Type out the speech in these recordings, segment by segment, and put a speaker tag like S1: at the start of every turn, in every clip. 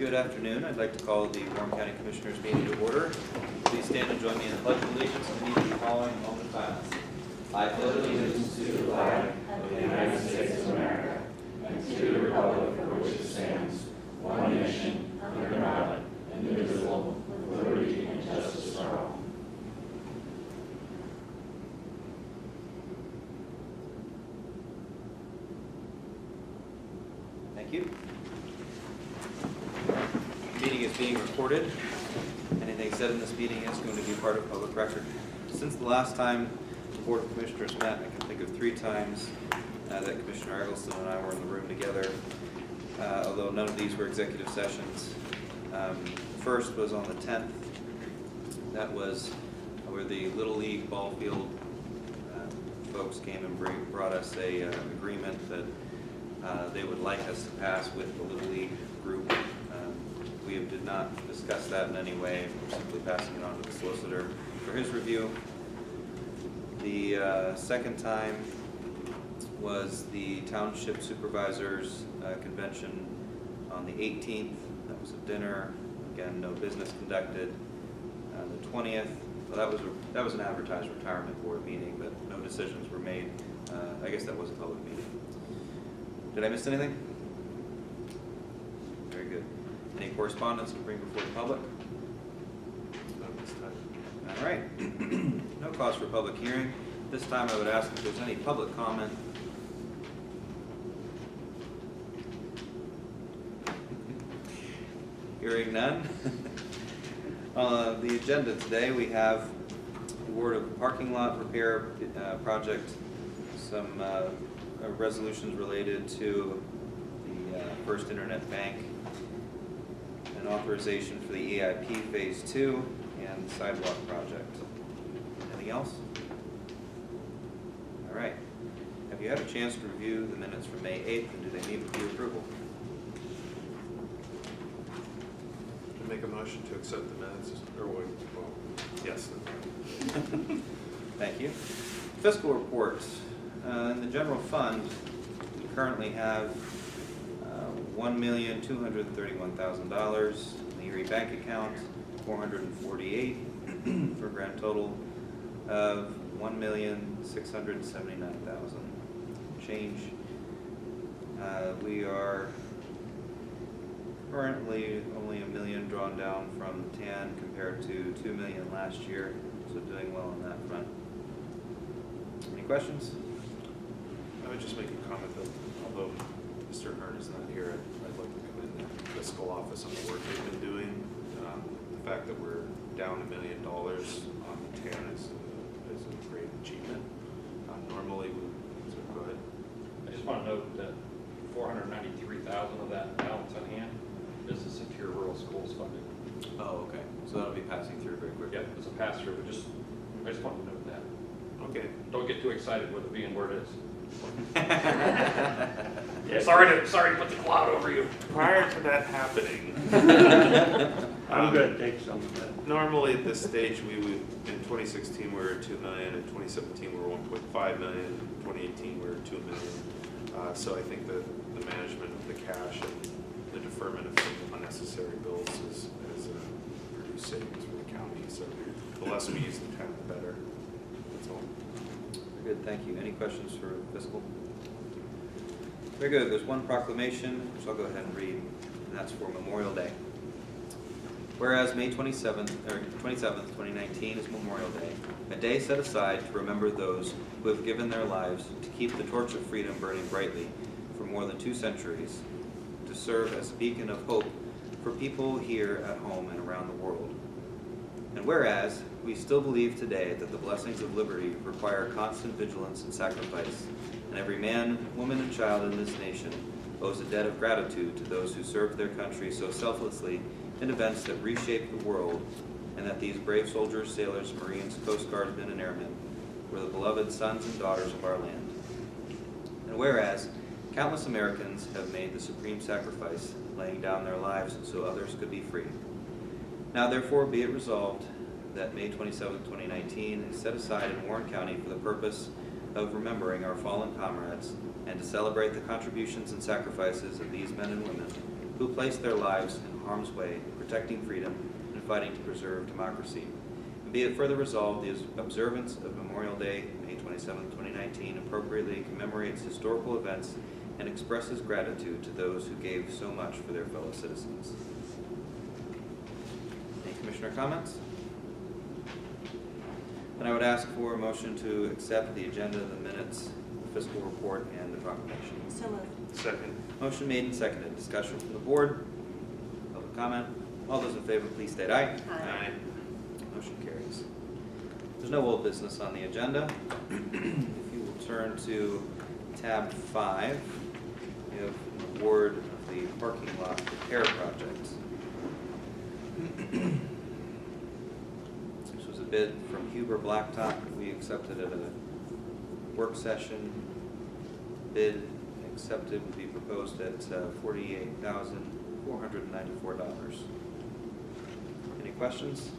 S1: Good afternoon. I'd like to call the Warren County Commissioners meeting to order. Please stand and join me in the Pledge of Allegiance to the meeting following a moment of silence. I pledge allegiance to the flag of the United States of America and to the republic for which it stands, one nation, under God, indivisible, with liberty and justice for all. Thank you. The meeting is being recorded. Anything said in this meeting is going to be part of public record. Since the last time the Board of Commissioners met, I can think of 3 times that Commissioner Eggleston and I were in the room together, although none of these were executive sessions. First was on the 10th. That was where the Little League ball field folks came and brought us a agreement that they would like us to pass with the Little League group. We did not discuss that in any way. We're simply passing it on to the solicitor for his review. The second time was the Township Supervisors Convention on the 18th. That was a dinner. Again, no business conducted. The 20th, well, that was an advertised retirement board meeting, but no decisions were made. I guess that was a public meeting. Did I miss anything? Very good. Any correspondence to bring before the public? Not this time. All right. No cause for public hearing. This time I would ask if there's any public comment. Hearing none. On the agenda today we have award of parking lot repair project, some resolutions related to the First Internet Bank, an authorization for the EIP Phase II and the Sidewalk project. Anything else? All right. Have you had a chance to review the minutes from May 8th, and do they need review approval?
S2: To make a motion to accept the minutes, or well, yes.
S1: Thank you. Fiscal Report. In the general fund, we currently have $1,231,000 in the Erie bank account, $448,000 for a grand total of $1,679,000 change. We are currently only $1 million drawn down from TAN compared to $2 million last year, so doing well on that front. Any questions?
S2: I would just make a comment that although Mr. Hearn is not here, I'd like to commend the fiscal office on the work they've been doing. The fact that we're down $1 million on the TAN is a great achievement. Normally, go ahead.
S3: I just want to note that $493,000 of that balance on hand is the Secure Rural Schools funding.
S1: Oh, okay. So that'll be passing through very quickly.
S3: Yeah, it's a pass-through, but I just want to note that.
S2: Okay.
S3: Don't get too excited with it being where it is. Yeah, sorry to put the cloud over you.
S2: Prior to that happening,
S4: I'm going to take some of that.
S2: Normally at this stage, we would, in 2016 we were at $2 million, in 2017 we were $1.5 million, in 2018 we were $2 million. So I think that the management of the cash and the deferment of some unnecessary bills has produced savings for the county. So the less we use the TAN, the better. That's all.
S1: Very good, thank you. Any questions for fiscal? Very good. There's one proclamation, which I'll go ahead and read, and that's for Memorial Day. Whereas May 27th, 2019 is Memorial Day, a day set aside to remember those who have given their lives to keep the torch of freedom burning brightly for more than 2 centuries, to serve as a beacon of hope for people here at home and around the world. And whereas we still believe today that the blessings of liberty require constant vigilance and sacrifice, and every man, woman, and child in this nation owes a debt of gratitude to those who served their country so selflessly in events that reshaped the world, and that these brave soldiers, sailors, Marines, Coast Guardsmen, and airmen were the beloved sons and daughters of our land. And whereas countless Americans have made the supreme sacrifice, laying down their lives so others could be free. Now therefore be it resolved that May 27, 2019 is set aside in Warren County for the purpose of remembering our fallen comrades and to celebrate the contributions and sacrifices of these men and women who placed their lives in harm's way, protecting freedom and fighting to preserve democracy. And be it further resolved, the observance of Memorial Day, May 27, 2019, appropriately commemorates historical events and expresses gratitude to those who gave so much for their fellow citizens. Any commissioner comments? Then I would ask for a motion to accept the agenda, the minutes, the fiscal report, and the proclamation.
S5: So moved.
S2: Second.
S1: Motion made and seconded. Discussion from the board. Public comment. All those in favor, please state aye.
S5: Aye.
S1: Motion carries. There's no old business on the agenda. If you will turn to tab 5, we have an award of the parking lot repair project. This was a bid from Huber Blacktop. We accepted at a work session. Bid accepted would be proposed at $48,494. Any questions?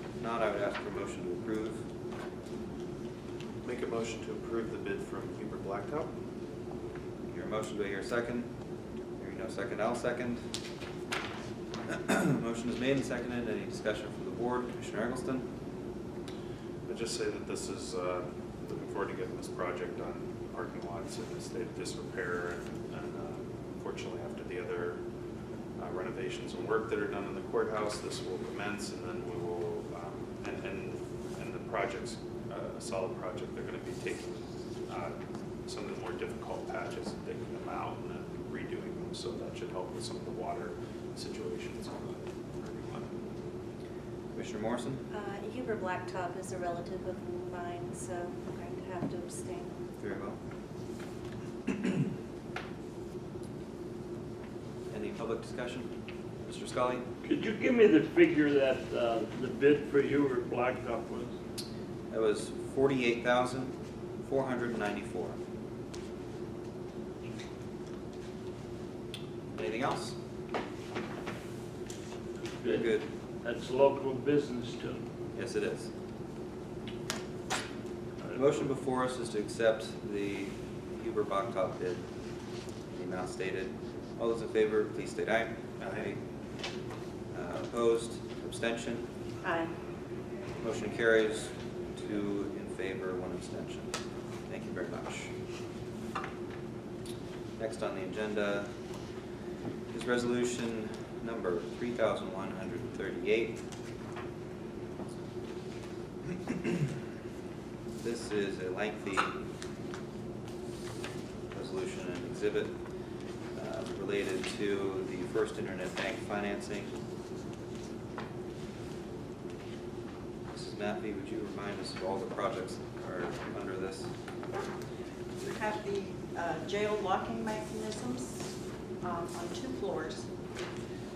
S1: If not, I would ask for a motion to approve.
S2: Make a motion to approve the bid from Huber Blacktop.
S1: Hear a motion, do I hear a second? Hearing no second, I'll second. Motion is made and seconded. Any discussion from the board? Commissioner Eggleston?
S2: I'd just say that this is, looking forward to getting this project done. Parking lots in a state of disrepair, and unfortunately after the other renovations and work that are done in the courthouse, this will commence, and then we will, and the project's a solid project. They're going to be taking some of the more difficult patches and digging them out and then redoing them, so that should help with some of the water situations on the parking lot.
S1: Commissioner Morrison?
S5: Huber Blacktop is a relative of mine, so I'm going to have to abstain.
S1: Very well. Any public discussion? Mr. Scully?
S4: Could you give me the figure that the bid for Huber Blacktop was?
S1: That was $48,494. Anything else? Good.
S4: That's local business too.
S1: Yes, it is. The motion before us is to accept the Huber Blacktop bid, the amount stated. All those in favor, please state aye.
S2: Aye.
S1: Opposed? Abstention?
S5: Aye.
S1: Motion carries 2 in favor, 1 abstention. Thank you very much. Next on the agenda is resolution number 3138. This is a lengthy resolution and exhibit related to the First Internet Bank financing. Mrs. Maffey, would you remind us of all the projects that are under this?
S6: You have the jail locking mechanisms on 2 floors.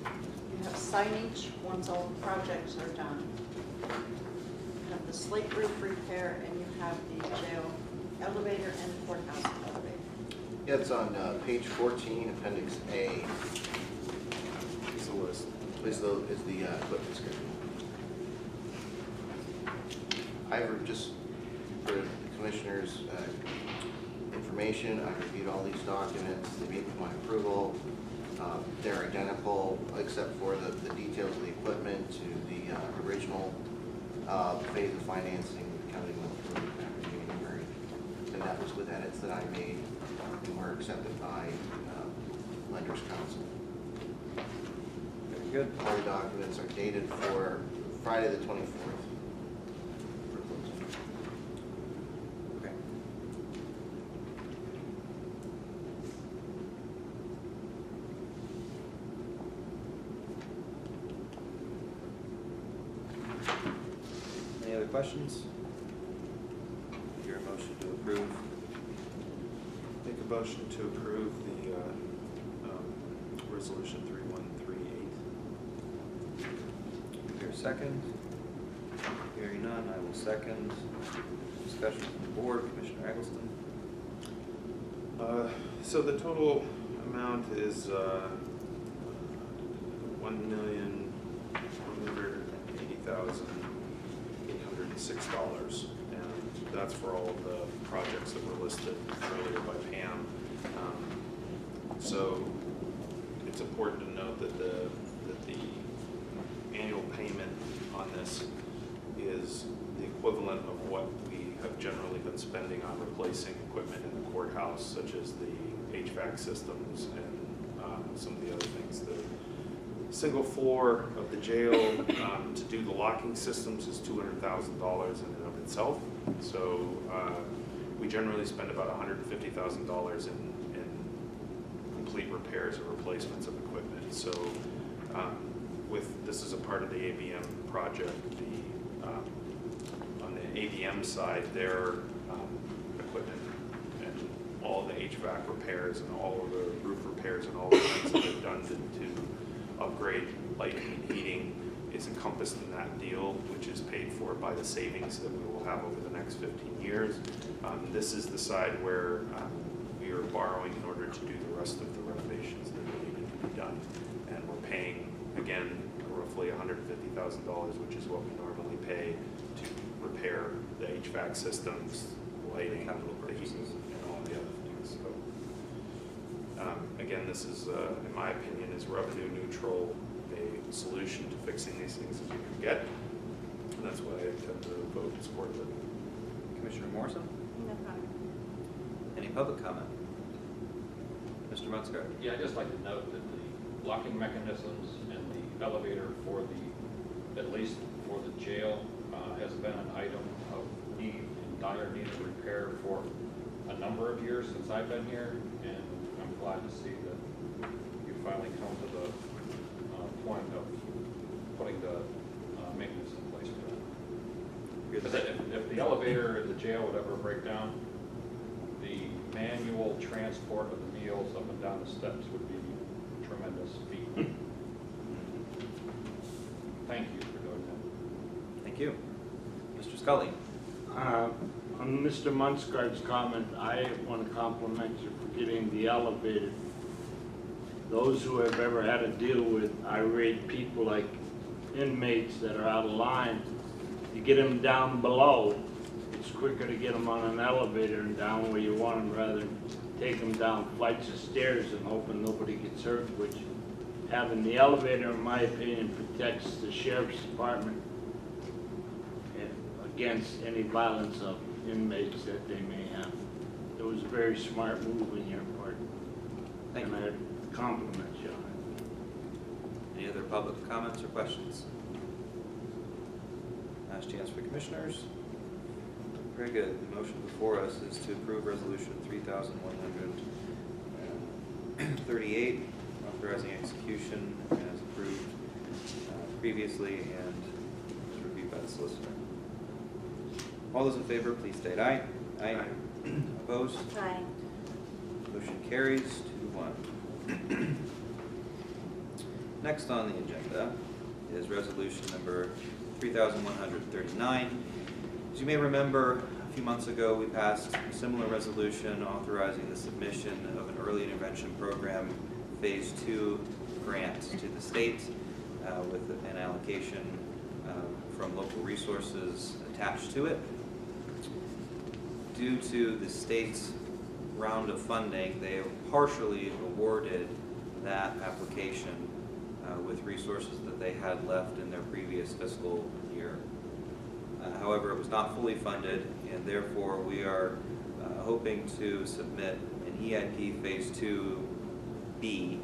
S6: You have signage once all the projects are done. You have the slate roof repair, and you have the jail elevator and the courthouse elevator.
S7: Yeah, it's on page 14, appendix A.
S2: It's a list.
S7: Is the equipment description. Just for the commissioners' information, I reviewed all these documents. They meet with my approval. They're identical, except for the details of the equipment to the original phase of financing the county went through back in January. And that was with edits that I made and were accepted by Lenders Council.
S1: Very good.
S7: All the documents are dated for Friday the 24th. for closing.
S1: Okay. Any other questions? Your motion to approve.
S2: Make a motion to approve the resolution 3138.
S1: Your second. Hearing none, I will second. Discussion from the board. Commissioner Eggleston.
S2: So the total amount is $1,180,806, and that's for all of the projects that were listed earlier by Pam. So it's important to note that the annual payment on this is the equivalent of what we have generally been spending on replacing equipment in the courthouse, such as the HVAC systems and some of the other things. The single floor of the jail to do the locking systems is $200,000 in and of itself. So we generally spend about $150,000 in complete repairs or replacements of equipment. So this is a part of the ABM project. On the ABM side, their equipment and all the HVAC repairs and all of the roof repairs and all the things that they've done to upgrade lighting and heating is encompassed in that deal, which is paid for by the savings that we will have over the next 15 years. This is the side where we are borrowing in order to do the rest of the renovations that are needed to be done. And we're paying, again, roughly $150,000, which is what we normally pay to repair the HVAC systems, lighting, the heating, and all the other things. So, again, this is, in my opinion, is revenue neutral, a solution to fixing these things as you can get. And that's why I intend to vote in support of it.
S1: Commissioner Morrison?
S5: No comment.
S1: Any public comment? Mr. Munsker?
S3: Yeah, I'd just like to note that the locking mechanisms and the elevator for the, at least for the jail, has been an item of need, in dire need of repair for a number of years since I've been here, and I'm glad to see that you finally come to the point of putting the maintenance in place for that. Because if the elevator at the jail would ever break down, the manual transport of the meals up and down the steps would be a tremendous feat. Thank you for doing that.
S1: Thank you. Mr. Scully?
S4: On Mr. Munskard's comment, I want to compliment you for getting the elevator. Those who have ever had to deal with irate people like inmates that are out of line, you get them down below, it's quicker to get them on an elevator and down where you want them rather than take them down flights of stairs and hoping nobody gets hurt, which having the elevator, in my opinion, protects the sheriff's department against any violence of inmates that they may have. It was a very smart move on your part.
S1: Thank you.
S4: And I compliment you on it.
S1: Any other public comments or questions? Last chance for commissioners. Very good. The motion before us is to approve resolution 3,138, authorizing execution as approved previously and was reviewed by the solicitor. All those in favor, please state aye. Aye. Opposed?
S5: Aye.
S1: Motion carries 2-1. Next on the agenda is resolution number 3,139. As you may remember, a few months ago we passed a similar resolution authorizing the submission of an early intervention program Phase II grant to the state with an allocation from local resources attached to it. Due to the state's round of funding, they have partially awarded that application with resources that they had left in their previous fiscal year. However, it was not fully funded, and therefore we are hoping to submit an EIP Phase II B,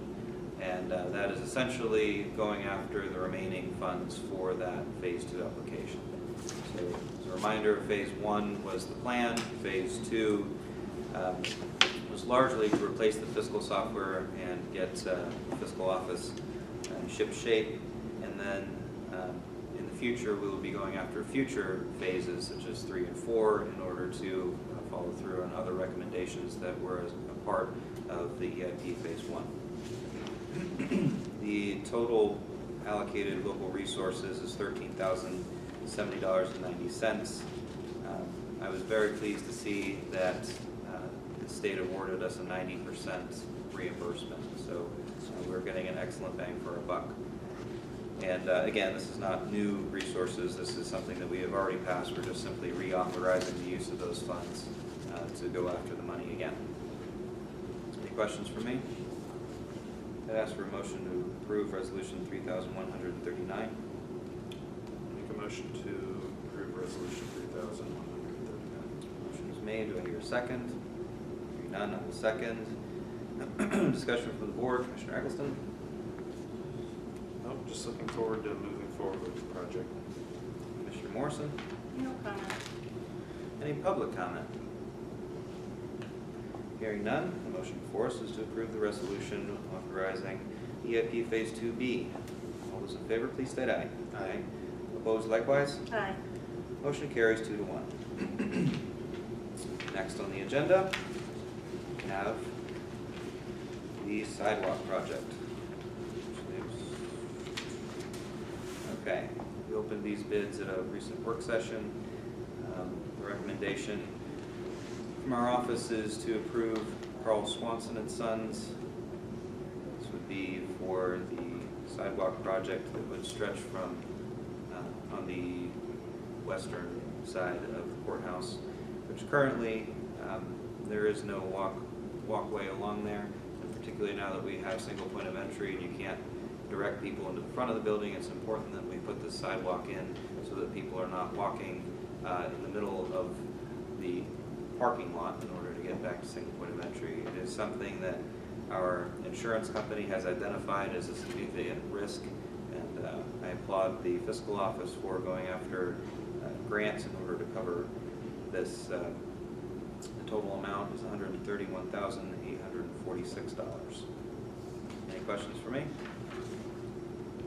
S1: and that is essentially going after the remaining funds for that Phase II application. So as a reminder, Phase I was the plan. Phase II was largely to replace the fiscal software and get the fiscal office ship shape, and then in the future we will be going after future phases such as 3 and 4 in order to follow through on other recommendations that were a part of the EIP Phase I. The total allocated local resources is $13,070.90. I was very pleased to see that the state awarded us a 90% reimbursement, so we're getting an excellent bang for our buck. And again, this is not new resources, this is something that we have already passed, we're just simply reauthorizing the use of those funds to go after the money again. Any questions for me? I'd ask for a motion to approve Resolution 3139.
S2: Make a motion to approve resolution 3139.
S1: Motion is made, do I hear a second? Hearing none, I will second. Discussion from the board, Commissioner Eggleston?
S2: Nope, just looking forward to moving forward with the project.
S1: Commissioner Morrison?
S5: No comment.
S1: Any public comment? Hearing none, the motion before us is to approve the resolution authorizing EIP Phase II B. All those in favor, please state aye.
S2: Aye.
S1: Opposed likewise?
S5: Aye.
S1: Motion carries 2-1. Next on the agenda, we have the sidewalk project. Okay, we opened these bids at a recent work session. The recommendation from our office is to approve Carl Swanson and Sons. This would be for the sidewalk project that would stretch from on the western side of the courthouse, which currently there is no walkway along there, and particularly now that we have single point of entry and you can't direct people into the front of the building, it's important that we put the sidewalk in so that people are not walking in the middle of the parking lot in order to get back to single point of entry. It is something that our insurance company has identified as a significant risk, and I applaud the fiscal office for going after grants in order to cover this. The total amount is $131,846. Any questions for me?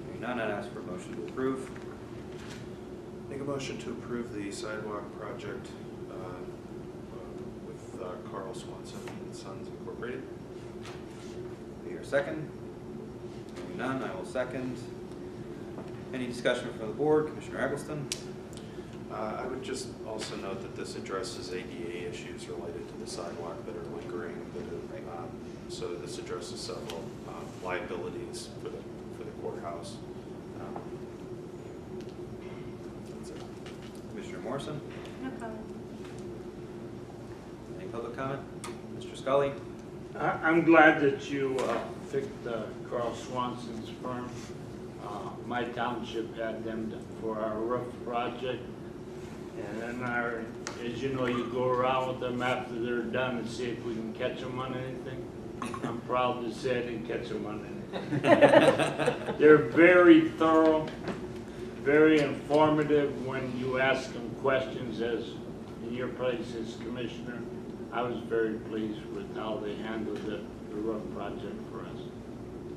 S1: Hearing none, I'd ask for a motion to approve.
S2: Make a motion to approve the sidewalk project with Carl Swanson and Sons Incorporated.
S1: Do you hear a second? Hearing none, I will second. Any discussion from the board? Commissioner Eggleston?
S2: I would just also note that this addresses ADA issues related to the sidewalk that are lingering. So this addresses several liabilities for the courthouse. That's it.
S1: Commissioner Morrison?
S5: No comment.
S1: Any public comment? Mr. Scully?
S4: I'm glad that you picked Carl Swanson's firm. My township had them for our roof project. And then as you know, you go around with them after they're done and see if we can catch them on anything. I'm proud to say I didn't catch them on anything. They're very thorough, very informative when you ask them questions, as in your place as commissioner. I was very pleased with how they handled the roof project for us.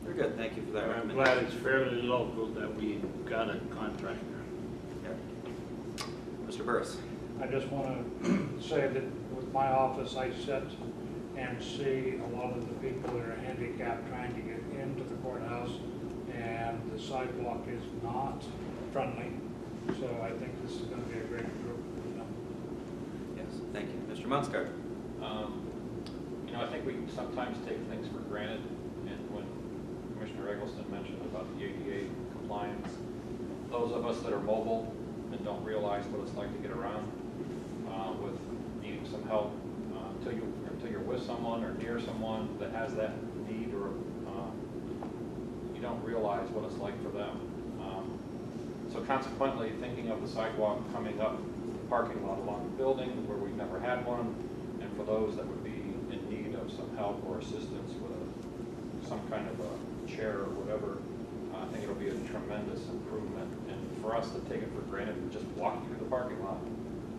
S1: Very good, thank you for that
S4: I'm
S1: recommendation.
S4: glad it's fairly local that we got a contractor.
S1: Yep. Mr. Burris?
S8: I just want to say that with my office, I sit and see a lot of the people that are handicapped trying to get into the courthouse, and the sidewalk is not friendly. So I think this is going to be a great improvement for them.
S1: Yes, thank you. Mr. Munskard?
S3: You know, I think we sometimes take things for granted, and when Commissioner Eggleston mentioned about the ADA compliance, those of us that are mobile and don't realize what it's like to get around with needing some help, until you're with someone or near someone that has that need, or you don't realize what it's like for them. So consequently, thinking of the sidewalk coming up the parking lot along the building where we've never had one, and for those that would be in need of some help or assistance with some kind of a chair or whatever, I think it'll be a tremendous improvement. And for us to take it for granted and just walk through the parking lot,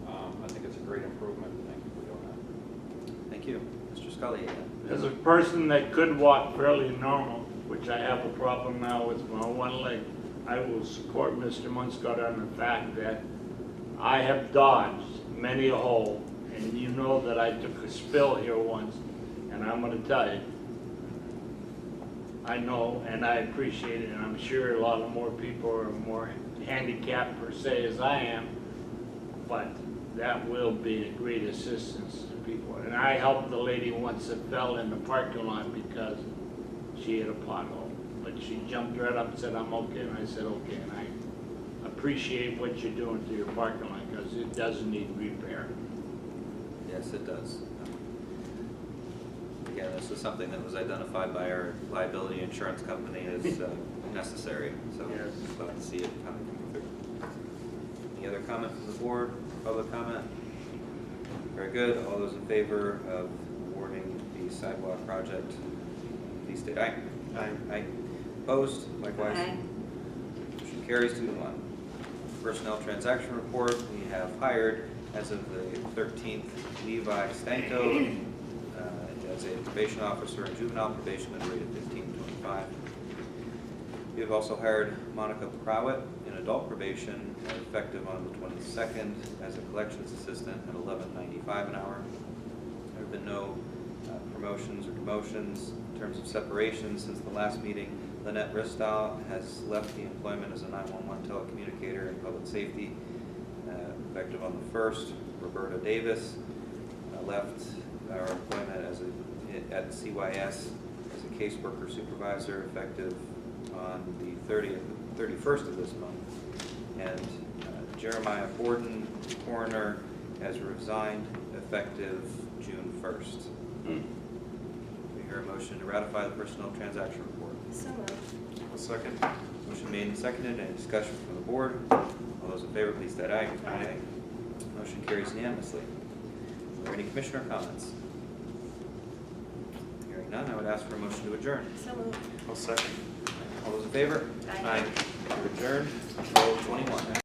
S3: I think it's a great improvement. Thank you for doing that.
S1: Thank you. Mr. Scully?
S4: As a person that could walk fairly normal, which I have a problem now with my one leg, I will support Mr. Munskard on the fact that I have dodged many a hole, and you know that I took a spill here once, and I'm going to tell you, I know and I appreciate it, and I'm sure a lot of more people are more handicapped per se as I am, but that will be a great assistance to people. And I helped the lady once that fell in the parking lot because she hit a pothole. but she jumped right up and said, I'm okay, and I said, okay, and I appreciate what you're doing to your parking lot, because it does need repair.
S1: Yes, it does. Again, this is something that was identified by our liability insurance company as necessary, so
S4: Yes.
S1: glad to see it coming through. Any other comment from the board, public comment? Very good, all those in favor of awarding the sidewalk project, please state aye.
S2: Aye.
S1: Aye. Opposed, likewise?
S5: Aye.
S1: Motion carries 2-1. Personnel transaction report, we have hired as of the 13th Levi Stanko as a probation officer in juvenile probation at a rate of $15.25. We have also hired Monica Prowett in adult probation effective on the 22nd as a collections assistant at $11.95 an hour. There have been no promotions or demotions. In terms of separation since the last meeting, Lynette Ristow has left the employment as a 911 telecommunicator in public safety effective on the 1st. Roberta Davis left our employment at CYS as a caseworker supervisor effective on the 31st of this month. And Jeremiah Borden, coroner, has resigned effective June 1st. We hear a motion to ratify the personnel transaction report.
S5: So moved.
S2: A second?
S1: Motion made and seconded. Any discussion from the board? All those in favor, please state aye.
S2: Aye.
S1: Motion carries unanimously. Are there any commissioner comments? Hearing none, I would ask for a motion to adjourn.
S5: So moved.
S2: I'll second.
S1: All those in favor?
S5: Aye.
S1: We're adjourned, 12:21.